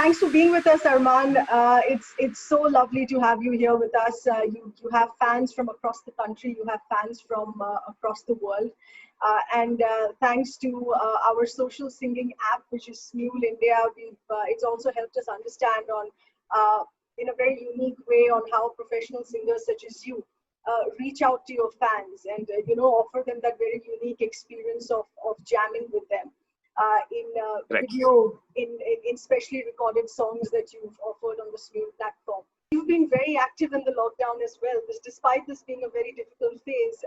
Thanks for being with us, Armaan. It's so lovely to have you here with us. You have fans from across the country. You have fans from across the world. And thanks to our social singing app, which is Smule India, it's also helped us understand in a very unique way on how professional singers such as you reach out to your fans and offer them that very unique experience of jamming with them. In video, in specially recorded songs that you've offered on the Smule platform. You've been very active in the lockdown as well. Despite this being a very difficult phase,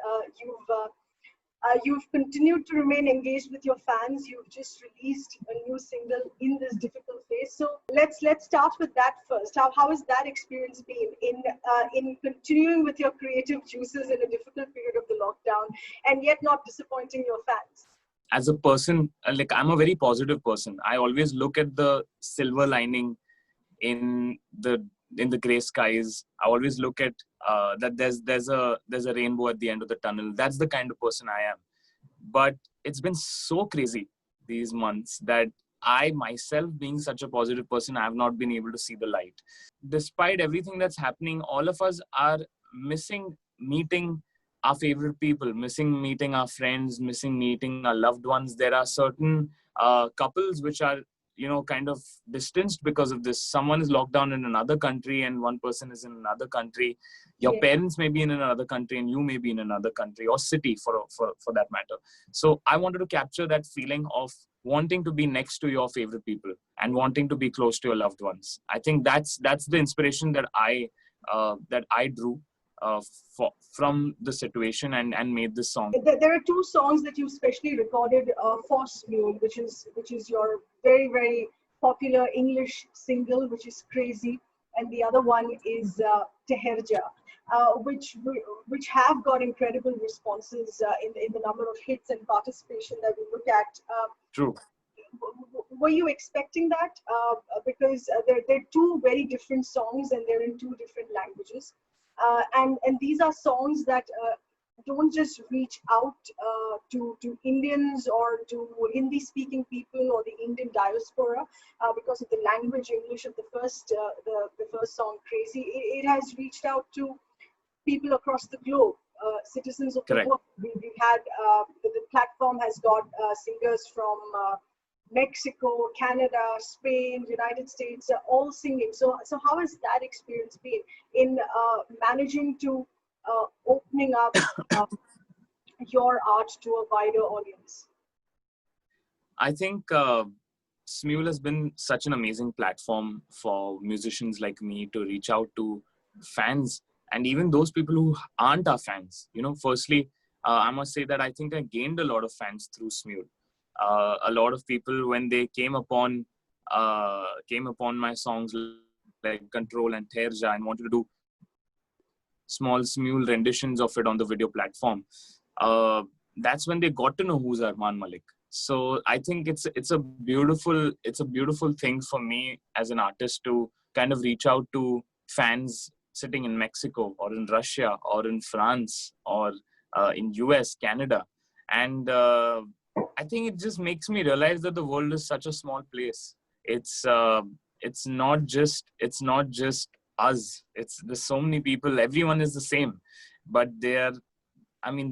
you've continued to remain engaged with your fans. You've just released a new single in this difficult phase. So let's start with that first. How has that experience been in continuing with your creative juices in a difficult period of the lockdown and yet not disappointing your fans? As a person, like I'm a very positive person. I always look at the silver lining in the gray skies. I always look at that there's a rainbow at the end of the tunnel. That's the kind of person I am. But it's been so crazy these months that I myself, being such a positive person, I have not been able to see the light. Despite everything that's happening, all of us are missing meeting our favorite people, missing meeting our friends, missing meeting our loved ones. There are certain couples which are, kind of distanced because of this. Someone is locked down in another country and one person is in another country. Your parents may be in another country and you may be in another country or city for that matter. So I wanted to capture that feeling of wanting to be next to your favorite people and wanting to be close to your loved ones. I think that's the inspiration that I drew from the situation and made this song. There are two songs that you specially recorded for Smule, which is your very, very popular English single, which is Crazy, and the other one is Teherja, which have got incredible responses in the number of hits and participation that we look at. True. Were you expecting that? Because they're two very different songs and they're in two different languages. And these are songs that don't just reach out to Indians or to Hindi-speaking people or the Indian diaspora because of the language English of the first song, Crazy. It has reached out to people across the globe, citizens of the world. We've had the platform has got singers from Mexico, Canada, Spain, United States, all singing. So how has that experience been in managing to opening up your art to a wider audience? I think Smule has been such an amazing platform for musicians like me to reach out to fans and even those people who aren't our fans. Firstly, I must say that I think I gained a lot of fans through Smule. A lot of people, when they came upon my songs like Control and Teherja and wanted to do small Smule renditions of it on the video platform, that's when they got to know who's Armaan Malik. So I think it's a beautiful thing for me as an artist to kind of reach out to fans sitting in Mexico or in Russia or in France or in US, Canada, and I think it just makes me realize that the world is such a small place. It's not just us. There's so many people. Everyone is the same, but there's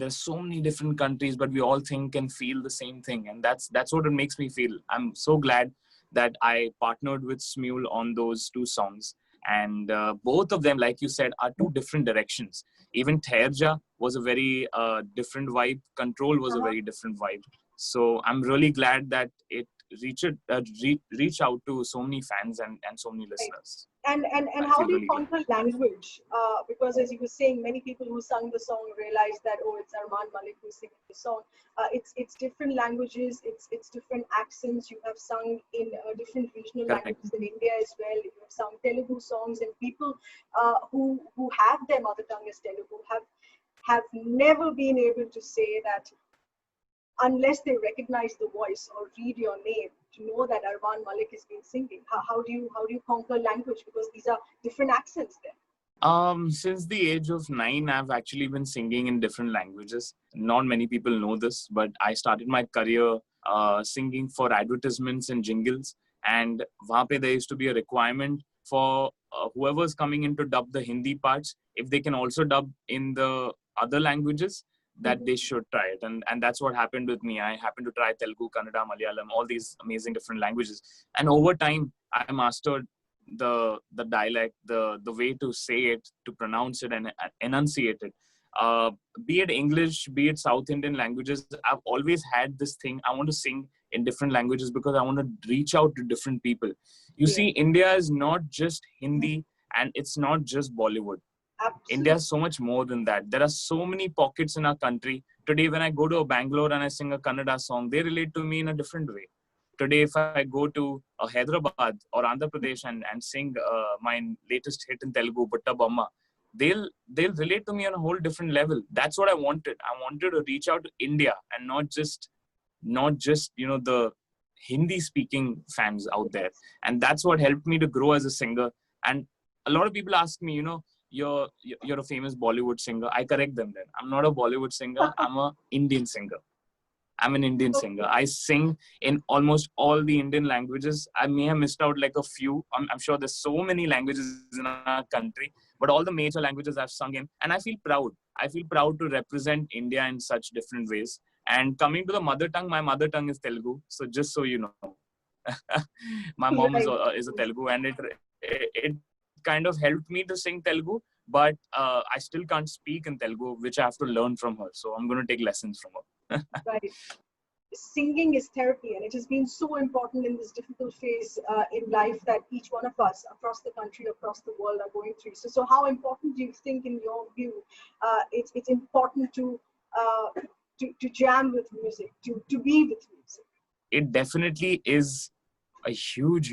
so many different countries, but we all think and feel the same thing, and that's what it makes me feel. I'm so glad that I partnered with Smule on those two songs, and both of them, like you said, are two different directions. Even Teherja was a very different vibe. Control was a very different vibe. So I'm really glad that it reach out to so many fans and so many listeners. And how do you conquer language? Because as you were saying, many people who sung the song realized that, oh, it's Armaan Malik who's singing the song. It's different languages, it's different accents. You have sung in different regional languages in India as well. You have sung Telugu songs, and people who have their mother tongue as Telugu have never been able to say that unless they recognize the voice or read your name to know that Armaan Malik has been singing. How do you conquer language? Because these are different accents there. Since the age of 9, I've actually been singing in different languages. Not many people know this, but I started my career singing for advertisements and jingles. and वहाँ पे there used to be a requirement for whoever's coming in to dub the Hindi parts, if they can also dub in the other languages, that they should try it. And that's what happened with me. I happened to try Telugu, Kannada, Malayalam, all these amazing different languages. And over time, I mastered the dialect, the way to say it, to pronounce it and enunciate it. Uh, be it English, be it South Indian languages, I've always had this thing. I want to sing in different languages because I want to reach out to different people. You see, India is not just Hindi and it's not just Bollywood. India is so much more than that. There are so many pockets in our country. Today, when I go to Bangalore and I sing a Kannada song, they relate to me in a different way. Today, if I go to Hyderabad or Andhra Pradesh and sing my latest hit in Telugu, Butta Bomma, they'll relate to me on a whole different level. That's what I wanted. I wanted to reach out to India and not just the Hindi speaking fans out there. And that's what helped me to grow as a singer. And a lot of people ask me, you're a famous Bollywood singer. I correct them then. I'm not a Bollywood singer. I'm an Indian singer. I'm an Indian singer. I sing in almost all the Indian languages. I may have missed out like a few. I'm sure there's so many languages in our country, but all the major languages I've sung in, and I feel proud. I feel proud to represent India in such different ways. And coming to the mother tongue, my mother tongue is Telugu. So just so you know, my mom is a Telugu, and it kind of helped me to sing Telugu. But I still can't speak in Telugu, which I have to learn from her. So I'm going to take lessons from her. Right. Singing is therapy, and it has been so important in this difficult phase in life that each one of us across the country, across the world are going through. So how important do you think, in your view, it's important to jam with music, to be with music? It definitely is a huge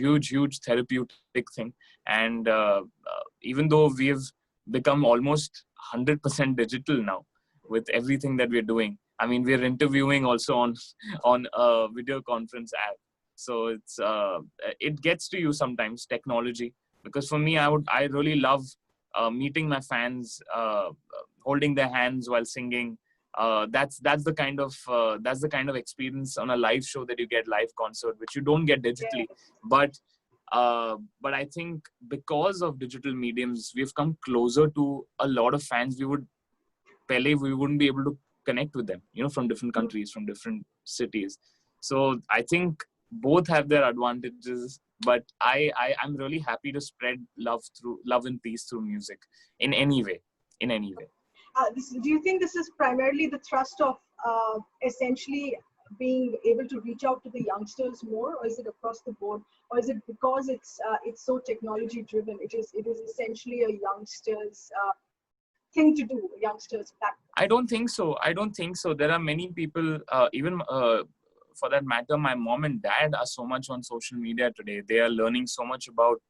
therapeutic thing. And even though we've become almost 100% digital now with everything that we're doing, I mean, we're interviewing also on a video conference app. So it gets to you sometimes, technology. Because for me, I really love meeting my fans, holding their hands while singing. That's the kind of experience on a live show that you get, live concert, which you don't get digitally. But I think because of digital mediums, we've come closer to a lot of fans. We wouldn't be able to connect with them, from different countries, from different cities. So I think both have their advantages, but I'm really happy to spread love and peace through music in any way. Do you think this is primarily the thrust of essentially being able to reach out to the youngsters more, or is it across the board, or is it because it's so technology driven? It is essentially a youngsters thing to do, youngsters back. I don't think so. There are many people, even for that matter, my mom and dad are so much on social media today. They are learning so much about,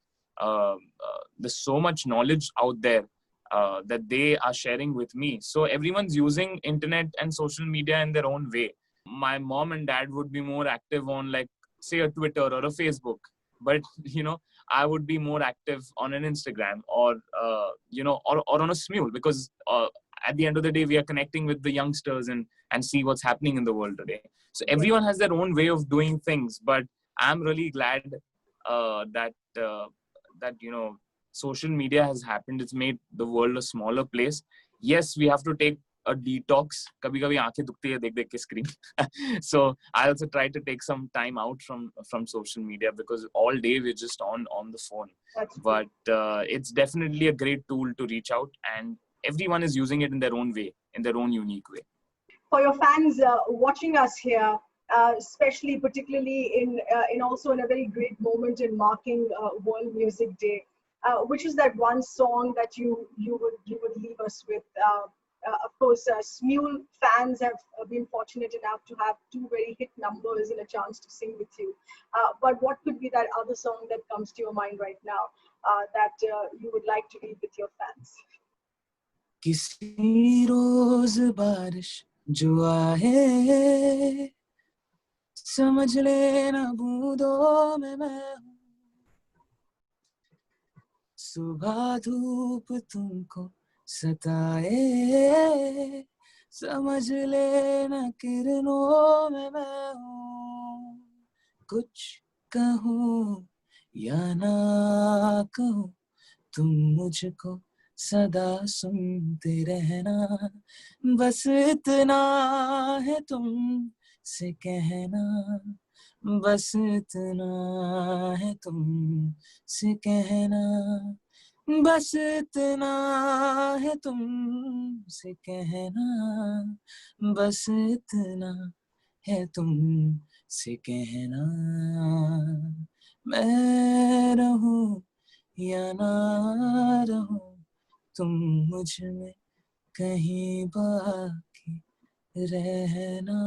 there's so much knowledge out there that they are sharing with me. So everyone's using internet and social media in their own way. My mom and dad would be more active on, like, say, a Twitter or a Facebook. But, I would be more active on an Instagram or on a Smule, because at the end of the day, we are connecting with the youngsters and see what's happening in the world today. So everyone has their own way of doing things, but I'm really glad that social media has happened. It's made the world a smaller place. Yes, we have to take a detox. Kabhi kabhi aankhein dukhti hai dekh ke screen. So I also try to take some time out from social media, because all day we're just on the phone. But it's definitely a great tool to reach out, and everyone is using it in their own way, in their own unique way. For your fans watching us here, especially particularly in also in a very great moment in marking World Music Day, which is that one song that you would leave us with? Of course, Smule fans have been fortunate enough to have two very hit numbers and a chance to sing with you. But what could be that other song that comes to your mind right now that you would like to leave with your fans? किसी रोज बारिश जो आए, समझ लेना बूंदों में मैं हूँ, सुबह धूप तुमको सताए, समझ लेना किरणों में मैं हूँ, कुछ कहो या ना कहो, तुम मुझको सदा सुनते रहना, बस इतना है तुम से कहना, बस इतना है तुम से कहना, बस इतना है तुम से कहना, बस इतना है तुम से कहना, मैं रहूं या ना रहूं, तुम मुझ में कहीं बाकी रहना.